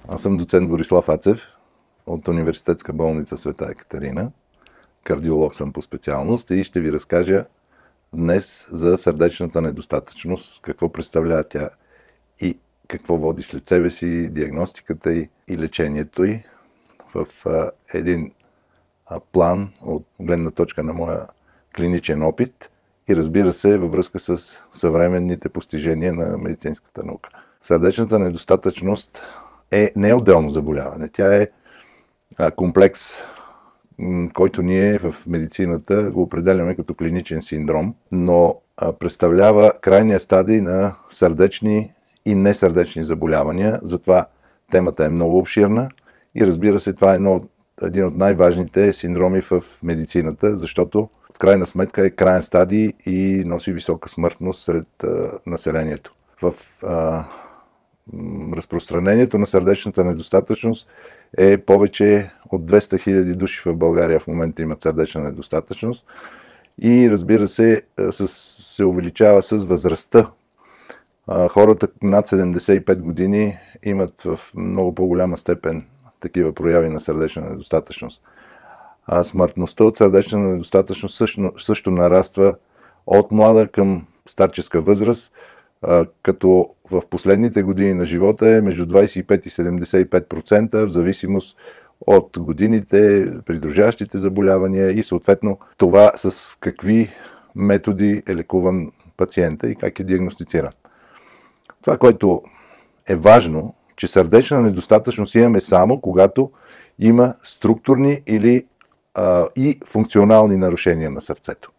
Аз съм доцент Борислав Ацев от Университетска болница Света Екатерина. Кардиолог съм по специалност и ще ви разкажа днес за сърдечната недостатъчност, какво представлява тя и какво води след себе си, диагностиката и лечението й в един план от гледна точка на моя клиничен опит и разбира се във връзка с съвременните постижения на медицинската наука. Сърдечната недостатъчност не е отделно заболяване. Тя е комплекс, който ние в медицината го определяме като клиничен синдром, но представлява крайния стадий на сърдечни и несърдечни заболявания. Затова темата е много обширна и разбира се, това е един от най-важните синдроми в медицината, защото в крайна сметка е краен стадий и носи висока смъртност сред населението. В разпространението на сърдечната недостатъчност е повече от 200 000 души в България в момента имат сърдечна недостатъчност и разбира се, се увеличава с възрастта. Хората над 75 години имат в много по-голяма степен такива прояви на сърдечна недостатъчност. Смъртността от сърдечна недостатъчност също нараства от млада към старческа възраст, като в последните години на живота е между 25 и 75%, в зависимост от годините, придружаващите заболявания и съответно това с какви методи е лекуван пациента и как е диагностициран. Това, което е важно, че сърдечна недостатъчност имаме само когато има структурни или и функционални нарушения на сърцето.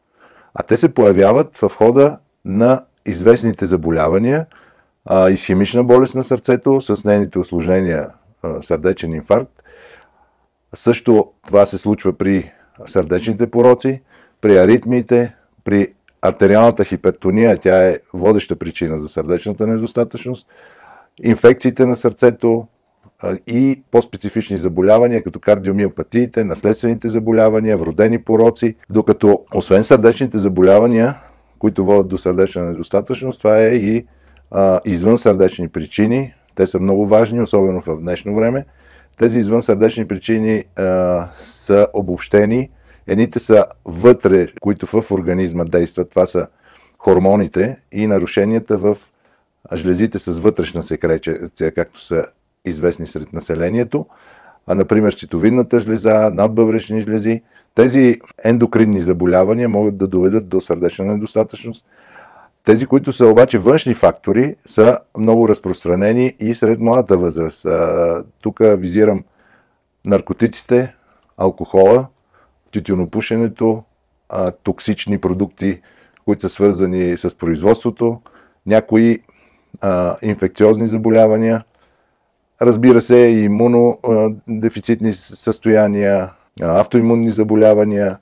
А те се появяват в хода на известните заболявания, исхемична болест на сърцето с нейните усложнения, сърдечен инфаркт. Също това се случва при сърдечните пороци, при аритмиите, при артериалната хипертония, тя е водеща причина за сърдечната недостатъчност, инфекциите на сърцето и по-специфични заболявания, като кардиомиопатиите, наследствените заболявания, вродени пороци, докато освен сърдечните заболявания, които водят до сърдечна недостатъчност, това е и извънсърдечни причини. Те са много важни, особено в днешно време. Тези извънсърдечни причини са обобщени. Едните са вътре, които в организма действат. Това са хормоните и нарушенията в жлезите с вътрешна секреция, както са известни сред населението. Например, щитовидната жлеза, надбъбречни жлези. Тези ендокринни заболявания могат да доведат до сърдечна недостатъчност. Тези, които са обаче външни фактори, са много разпространени и сред младата възраст. Тук визирам наркотиците, алкохола, тютюнопушенето, токсични продукти, които са свързани с производството, някои инфекциозни заболявания, разбира се, и имунодефицитни състояния, автоимунни заболявания,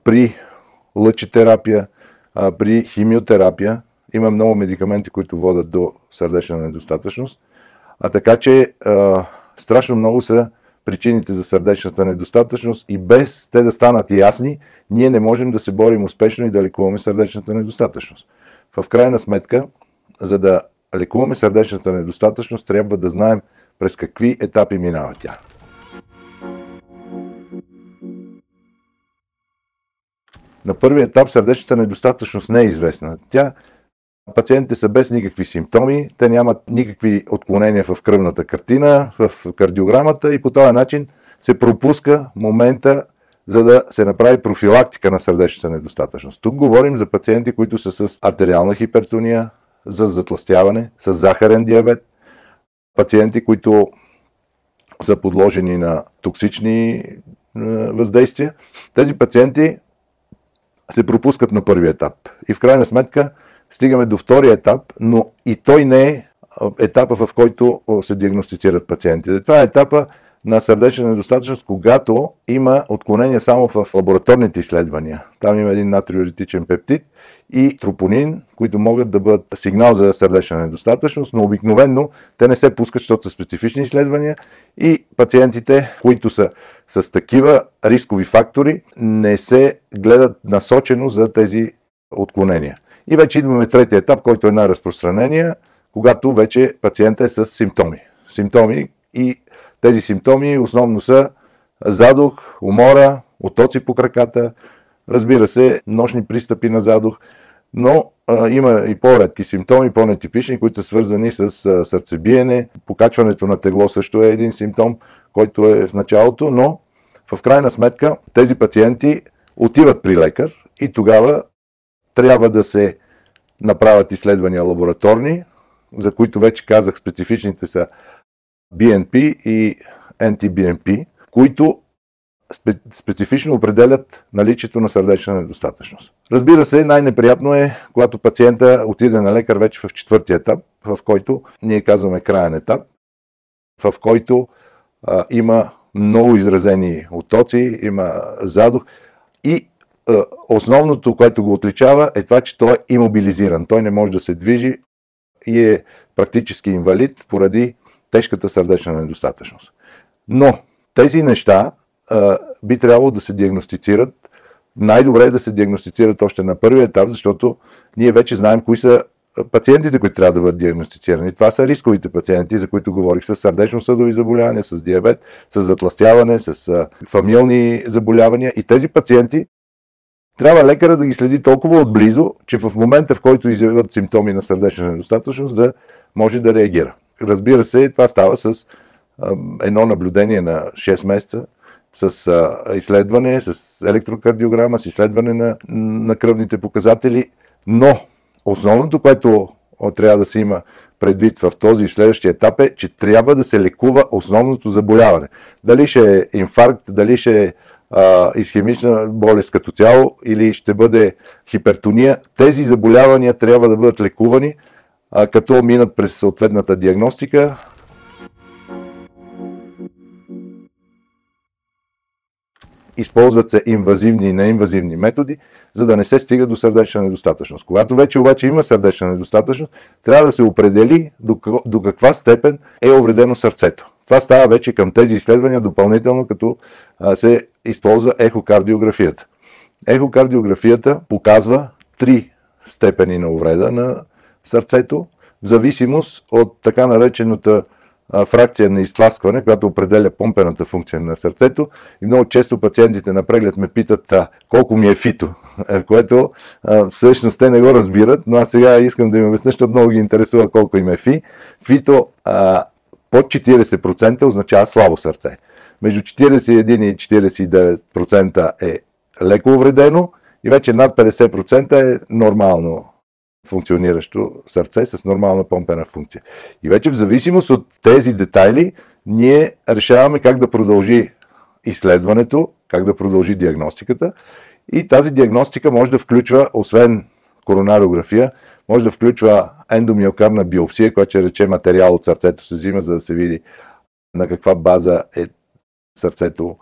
при лъчетерапия, при химиотерапия. Има много медикаменти, които водят до сърдечна недостатъчност. Така че страшно много са причините за сърдечната недостатъчност и без те да станат ясни, ние не можем да се борим успешно и да лекуваме сърдечната недостатъчност. В крайна сметка, за да лекуваме сърдечната недостатъчност, трябва да знаем през какви етапи минава тя. На първи етап сърдечната недостатъчност не е известна. Пациентите са без никакви симптоми, те нямат никакви отклонения в кръвната картина, в кардиограмата и по този начин се пропуска момента, за да се направи профилактика на сърдечната недостатъчност. Тук говорим за пациенти, които са с артериална хипертония, за затлъстяване, с захарен диабет, пациенти, които са подложени на токсични въздействия. Тези пациенти се пропускат на първи етап. И в крайна сметка стигаме до втория етап, но и той не е етапа, в който се диагностицират пациентите. Това е етапа на сърдечна недостатъчност, когато има отклонение само в лабораторните изследвания. Там има един натриуретичен пептид и тропонин, които могат да бъдат сигнал за сърдечна недостатъчност, но обикновено те не се пускат, защото са специфични изследвания и пациентите, които са с такива рискови фактори, не се гледат насочено за тези отклонения. И вече идваме третия етап, който е най-разпространение, когато вече пациентът е с симптоми. Симптоми и тези симптоми основно са задух, умора, отоци по краката, разбира се, нощни пристъпи на задух, но има и по-редки симптоми, по-нетипични, които са свързани с сърцебиене. Покачването на тегло също е един симптом, който е в началото, но в крайна сметка тези пациенти отиват при лекар и тогава трябва да се направят изследвания лабораторни, за които вече казах, специфичните са BNP и NT-BNP, които специфично определят наличието на сърдечна недостатъчност. Разбира се, най-неприятно е, когато пациента отиде на лекар вече в четвъртия етап, в който ние казваме краен етап, в който има много изразени отоци, има задух и основното, което го отличава, е това, че той е имобилизиран. Той не може да се движи и е практически инвалид поради тежката сърдечна недостатъчност. Но тези неща би трябвало да се диагностицират. Най-добре е да се диагностицират още на първия етап, защото ние вече знаем кои са пациентите, които трябва да бъдат диагностицирани. Това са рисковите пациенти, за които говорих, с сърдечно-съдови заболявания, с диабет, с затлъстяване, с фамилни заболявания. И тези пациенти трябва лекара да ги следи толкова отблизо, че в момента, в който изявят симптоми на сърдечна недостатъчност, да може да реагира. Разбира се, това става с едно наблюдение на 6 месеца, с изследване, с електрокардиограма, с изследване на кръвните показатели, но основното, което трябва да се има предвид в този следващия етап е, че трябва да се лекува основното заболяване. Дали ще е инфаркт, дали ще е исхемична болест като цяло или ще бъде хипертония, тези заболявания трябва да бъдат лекувани, като минат през съответната диагностика. Използват се инвазивни и неинвазивни методи, за да не се стига до сърдечна недостатъчност. Когато вече обаче има сърдечна недостатъчност, трябва да се определи до каква степен е увредено сърцето. Това става вече към тези изследвания допълнително, като се използва ехокардиографията. Ехокардиографията показва 3 степени на увреда на сърцето, в зависимост от така наречената фракция на изтласкване, която определя помпената функция на сърцето. И много често пациентите на преглед ме питат колко ми е фито, което всъщност те не го разбират, но аз сега искам да им обясня, защото много ги интересува колко им е фи. Фито под 40% означава слабо сърце. Между 41 и 49% е леко увредено и вече над 50% е нормално функциониращо сърце с нормална помпена функция. И вече в зависимост от тези детайли, ние решаваме как да продължи изследването, как да продължи диагностиката. И тази диагностика може да включва, освен коронарография, може да включва ендомиокардна биопсия, която ще рече материал от сърцето се взима, за да се види на каква база е сърцето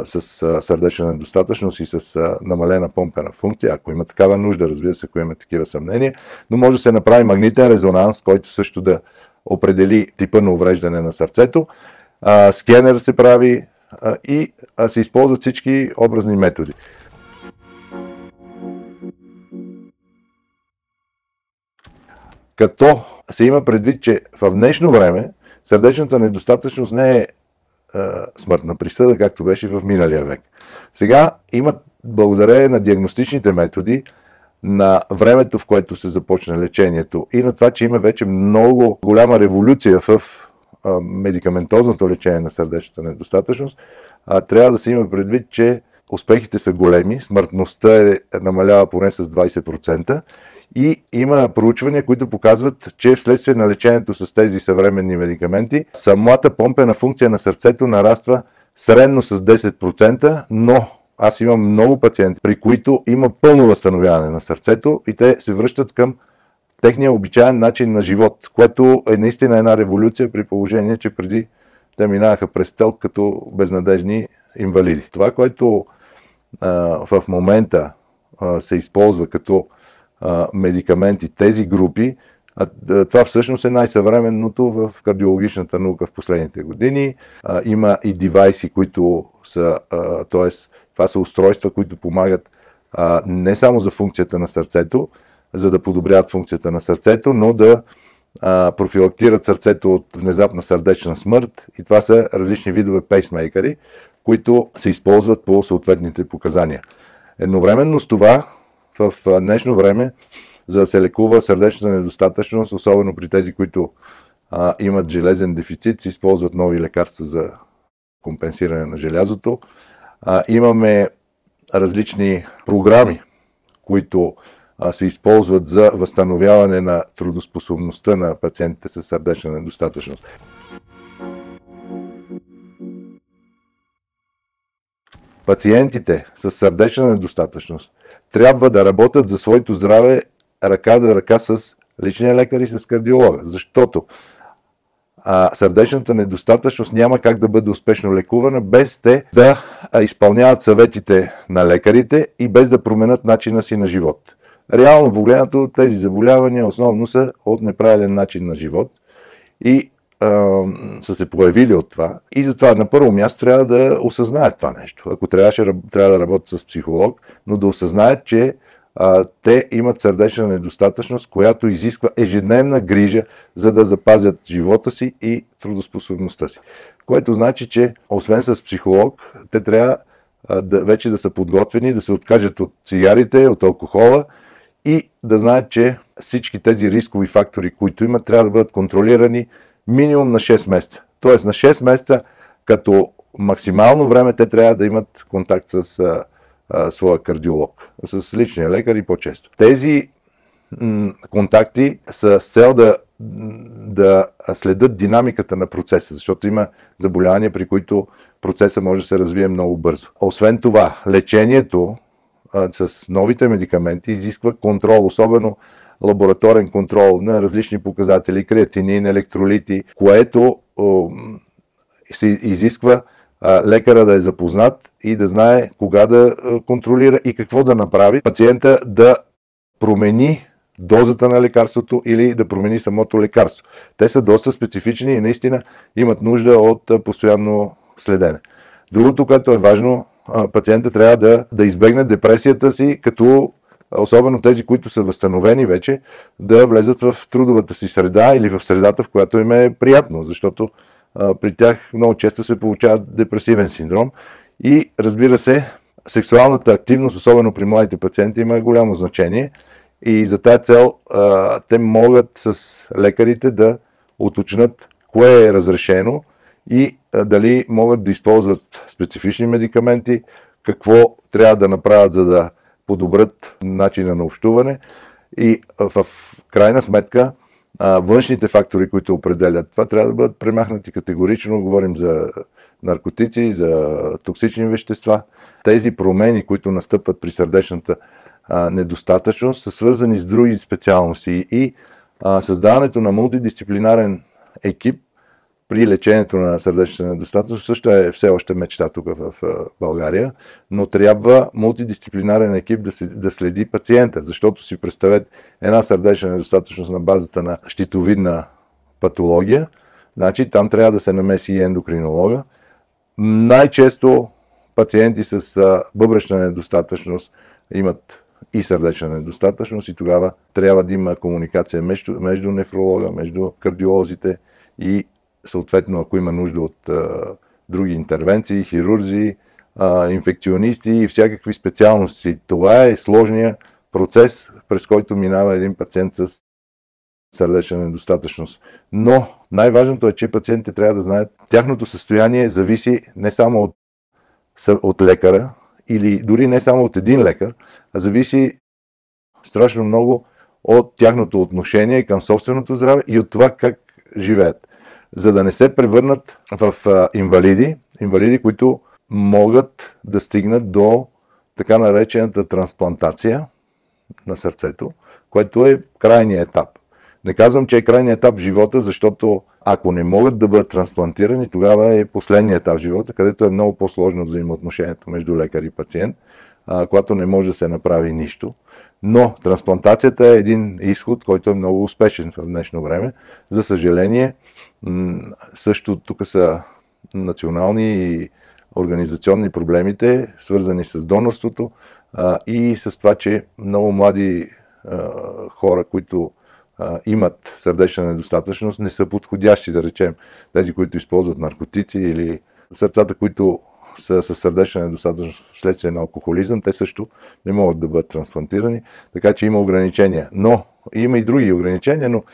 с сърдечна недостатъчност и с намалена помпена функция, ако има такава нужда, разбира се, ако има такива съмнения, но може да се направи магнитен резонанс, който също да определи типа на увреждане на сърцето. Скенер се прави и се използват всички образни методи. Като се има предвид, че в днешно време сърдечната недостатъчност не е смъртна присъда, както беше в миналия век. Сега имат, благодарение на диагностичните методи, на времето, в което се започна лечението и на това, че има вече много голяма революция в медикаментозното лечение на сърдечната недостатъчност, трябва да се има предвид, че успехите са големи, смъртността намалява поне с 20%. И има проучвания, които показват, че вследствие на лечението с тези съвременни медикаменти, самата помпена функция на сърцето нараства средно с 10%, но аз имам много пациенти, при които има пълно възстановяване на сърцето и те се връщат към техния обичаен начин на живот, което е наистина една революция при положение, че преди те минаваха през ТЕЛК като безнадежни инвалиди. Това, което в момента се използва като медикаменти, тези групи, това всъщност е най-съвременното в кардиологичната наука в последните години. Има и девайси, които са, т.е. това са устройства, които помагат не само за функцията на сърцето, за да подобряват функцията на сърцето, но да профилактират сърцето от внезапна сърдечна смърт, и това са различни видове пейсмейкъри, които се използват по съответните показания. Едновременно с това, в днешно време, за да се лекува сърдечна недостатъчност, особено при тези, които имат железен дефицит, се използват нови лекарства за компенсиране на желязото. Имаме различни програми, които се използват за възстановяване на трудоспособността на пациентите с сърдечна недостатъчност. Пациентите с сърдечна недостатъчност трябва да работят за своето здраве ръка до ръка с личния лекар и с кардиолога, защото сърдечната недостатъчност няма как да бъде успешно лекувана без те да изпълняват съветите на лекарите и без да променят начина си на живот. Реално погледнато, тези заболявания основно са от неправилен начин на живот и са се появили от това. И затова на първо място трябва да осъзнаят това нещо. Ако трябва да работят с психолог, но да осъзнаят, че те имат сърдечна недостатъчност, която изисква ежедневна грижа, за да запазят живота си и трудоспособността си. Което значи, че освен с психолог, те трябва вече да са подготвени, да се откажат от цигарите, от алкохола и да знаят, че всички тези рискови фактори, които имат, трябва да бъдат контролирани минимум на 6 месеца. Тоест на 6 месеца като максимално време те трябва да имат контакт с своя кардиолог, с личния лекар и по-често. Тези контакти са с цел да следят динамиката на процеса, защото има заболявания, при които процесът може да се развие много бързо. Освен това, лечението с новите медикаменти изисква контрол, особено лабораторен контрол на различни показатели, креатинин, електролити, което се изисква лекара да е запознат и да знае кога да контролира и какво да направи пациента да промени дозата на лекарството или да промени самото лекарство. Те са доста специфични и наистина имат нужда от постоянно следене. Другото, което е важно, пациента трябва да избегне депресията си, като особено тези, които са възстановени вече, да влезат в трудовата си среда или в средата, в която им е приятно, защото при тях много често се получава депресивен синдром и, разбира се, сексуалната активност, особено при младите пациенти, има голямо значение и за тази цел те могат с лекарите да уточнят кое е разрешено и дали могат да използват специфични медикаменти, какво трябва да направят, за да подобрят начина на общуване и в крайна сметка външните фактори, които определят това, трябва да бъдат премахнати категорично. Говорим за наркотици, за токсични вещества. Тези промени, които настъпват при сърдечната недостатъчност, са свързани с други специалности и създаването на мултидисциплинарен екип при лечението на сърдечна недостатъчност също е все още мечта тук в България, но трябва мултидисциплинарен екип да следи пациента, защото си представете една сърдечна недостатъчност на базата на щитовидна патология, значи там трябва да се намеси и ендокринолога. Най-често пациенти с бъбречна недостатъчност имат и сърдечна недостатъчност и тогава трябва да има комуникация между нефролога, между кардиолозите и съответно, ако има нужда от други интервенции, хирурзи, инфекционисти и всякакви специалности. Това е сложният процес, през който минава един пациент с сърдечна недостатъчност. Но най-важното е, че пациентите трябва да знаят, тяхното състояние зависи не само от лекара или дори не само от един лекар, а зависи страшно много от тяхното отношение към собственото здраве и от това как живеят, за да не се превърнат в инвалиди, които могат да стигнат до така наречената трансплантация на сърцето, което е крайният етап. Не казвам, че е крайният етап в живота, защото ако не могат да бъдат трансплантирани, тогава е последният етап в живота, където е много по-сложно взаимоотношението между лекар и пациент, когато не може да се направи нищо. Но трансплантацията е един изход, който е много успешен в днешно време. За съжаление, също тук са национални и организационни проблемите, свързани с донорството и с това, че много млади хора, които имат сърдечна недостатъчност, не са подходящи, да речем, тези, които използват наркотици или сърцата, които са със сърдечна недостатъчност вследствие на алкохолизъм, те също не могат да бъдат трансплантирани, така че има ограничения. Но има и други ограничения, но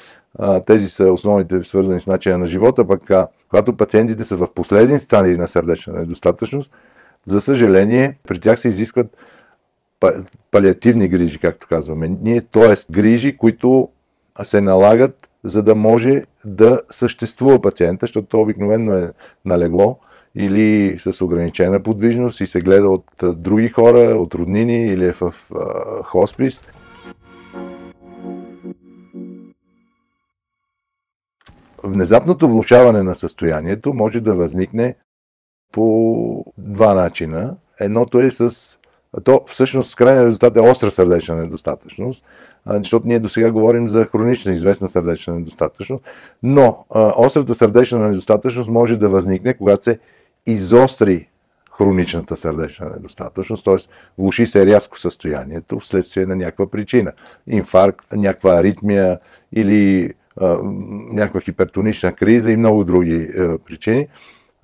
тези са основните, свързани с начина на живота, пък когато пациентите са в последни стадии на сърдечна недостатъчност, за съжаление, при тях се изискват палиативни грижи, както казваме. Т.е. грижи, които се налагат, за да може да съществува пациента, защото то обикновено е на легло или с ограничена подвижност и се гледа от други хора, от роднини или е в хоспис. Внезапното влошаване на състоянието може да възникне по два начина. Едното е всъщност крайният резултат е остра сърдечна недостатъчност, защото ние до сега говорим за хронична известна сърдечна недостатъчност, но острата сърдечна недостатъчност може да възникне, когато се изостри хроничната сърдечна недостатъчност, т.е. влоши се рязко състоянието вследствие на някаква причина. Инфаркт, някаква аритмия или някаква хипертонична криза и много други причини.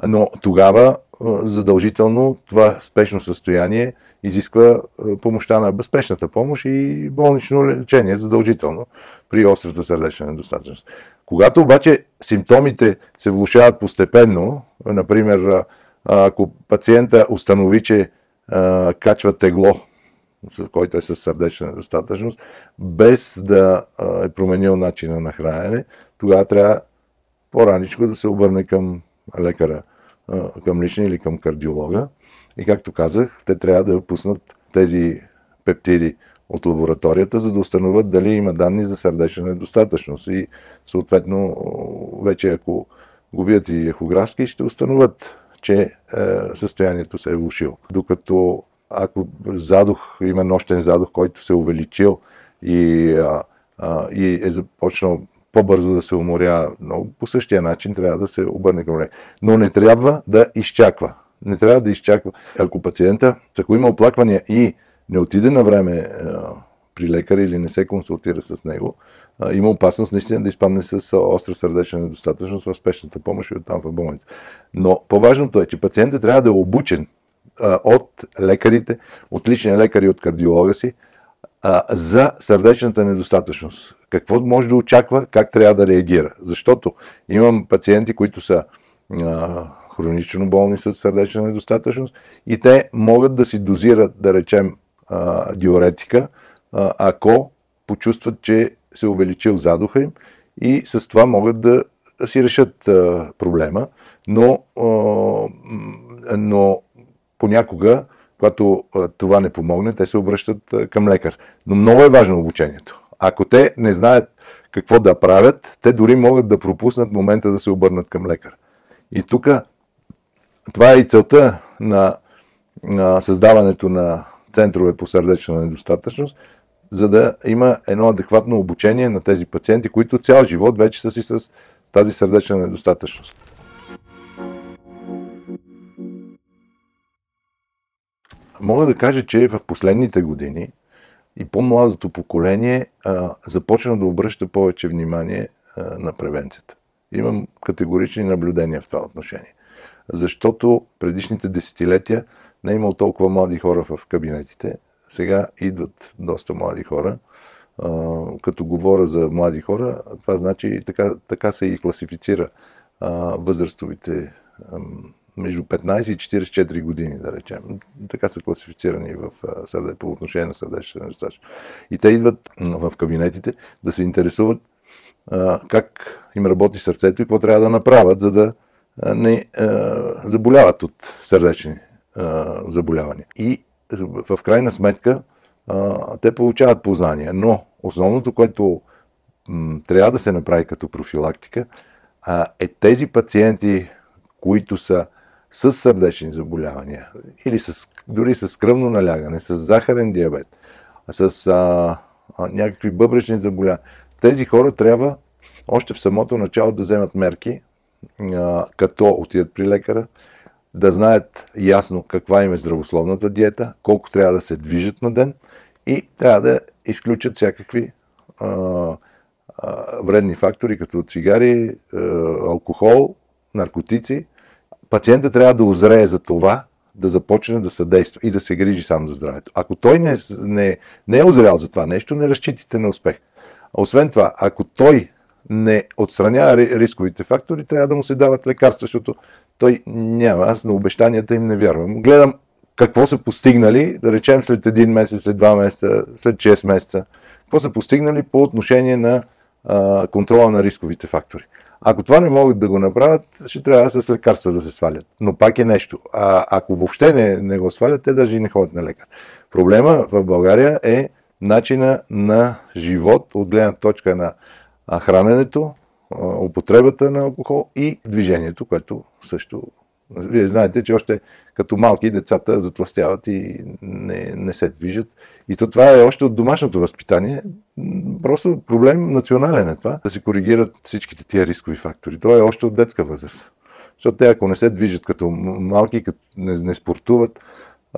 Но тогава задължително това спешно състояние изисква помощта на безспешната помощ и болнично лечение задължително при острата сърдечна недостатъчност. Когато обаче симптомите се влошават постепенно, например, ако пациента установи, че качва тегло, който е с сърдечна недостатъчност, без да е променил начина на хранене, тогава трябва по-раничко да се обърне към лекара, към личния или към кардиолога. И както казах, те трябва да пуснат тези пептиди от лабораторията, за да установят дали има данни за сърдечна недостатъчност. И съответно, вече ако го видят и ехографски, ще установят, че състоянието се е влошило. Докато ако има нощен задух, който се е увеличил и е започнал по-бързо да се уморя, но по същия начин трябва да се обърне към лекар. Но не трябва да изчаква. Не трябва да изчаква. Ако пациента, ако има оплаквания и не отиде на време при лекар или не се консултира с него, има опасност наистина да изпадне с остра сърдечна недостатъчност в спешната помощ и оттам в болница. Но по-важното е, че пациентът трябва да е обучен от лекарите, от личния лекар и от кардиолога си за сърдечната недостатъчност. Какво може да очаква, как трябва да реагира. Защото имам пациенти, които са хронично болни с сърдечна недостатъчност и те могат да си дозират, да речем, диуретика, ако почувстват, че се увеличил задуха им и с това могат да си решат проблема, но понякога, когато това не помогне, те се обръщат към лекар. Но много е важно обучението. Ако те не знаят какво да правят, те дори могат да пропуснат момента да се обърнат към лекар. И тук това е и целта на създаването на центрове по сърдечна недостатъчност, за да има едно адекватно обучение на тези пациенти, които цял живот вече са си с тази сърдечна недостатъчност. Мога да кажа, че в последните години и по-младото поколение започна да обръща повече внимание на превенцията. Имам категорични наблюдения в това отношение. Защото предишните десетилетия не е имало толкова млади хора в кабинетите. Сега идват доста млади хора. Като говоря за млади хора, това значи така се и класифицира възрастовите между 15 и 44 години, да речем. Така са класифицирани по отношение на сърдечна недостатъчност. И те идват в кабинетите да се интересуват как им работи сърцето и какво трябва да направят, за да не заболяват от сърдечни заболявания. И в крайна сметка те получават познания. Но основното, което трябва да се направи като профилактика, е тези пациенти, които са с сърдечни заболявания или дори с кръвно налягане, с захарен диабет, с някакви бъбречни заболявания. Тези хора трябва още в самото начало да вземат мерки, като отидат при лекара, да знаят ясно каква им е здравословната диета, колко трябва да се движат на ден и трябва да изключат всякакви вредни фактори, като цигари, алкохол, наркотици, пациентът трябва да озрее за това, да започне да съдейства и да се грижи сам за здравето. Ако той не е озрял за това нещо, не разчитайте на успех. Освен това, ако той не отстранява рисковите фактори, трябва да му се дават лекарства, защото той няма. Аз на обещанията им не вярвам. Гледам какво са постигнали, да речем след 1 месец, след 2 месеца, след 6 месеца, какво са постигнали по отношение на контрола на рисковите фактори. Ако това не могат да го направят, ще трябва с лекарства да се свалят. Но пак е нещо. Ако въобще не го свалят, те даже и не ходят на лекар. Проблема в България е начина на живот от гледна точка на храненето, употребата на алкохол и движението, което също... Вие знаете, че още като малки децата затлъстяват и не се движат. И това е още от домашното възпитание. Просто проблем национален е това, да се коригират всичките тия рискови фактори. Това е още от детска възраст. Защото те, ако не се движат като малки, като не спортуват,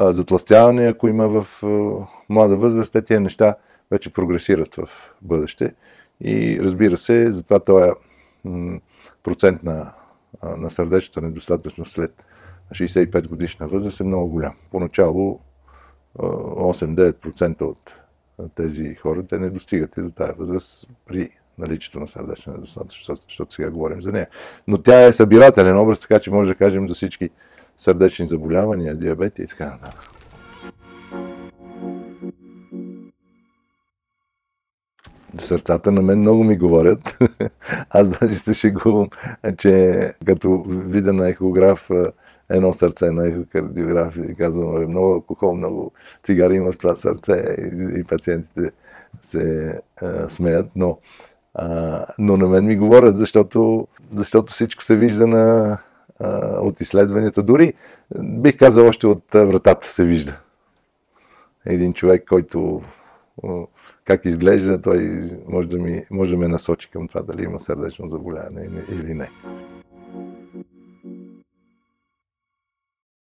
затлъстяване, ако има в млада възраст, тия неща вече прогресират в бъдеще. И разбира се, затова този процент на сърдечната недостатъчност след 65 годишна възраст е много голям. Поначало 8-9% от тези хора те не достигат и до тази възраст при наличието на сърдечна недостатъчност, защото сега говорим за нея. Но тя е събирателен образ, така че може да кажем за всички сърдечни заболявания, диабет и така нататък. Сърцата на мен много ми говорят. Аз даже се шегувам, че като видя на ехограф едно сърце на ехокардиограф и казвам, много алкохол, много цигари има в това сърце и пациентите се смеят, но на мен ми говорят, защото всичко се вижда от изследванията. Дори бих казал, още от вратата се вижда. Един човек, който как изглежда, той може да ме насочи към това дали има сърдечно заболяване или не.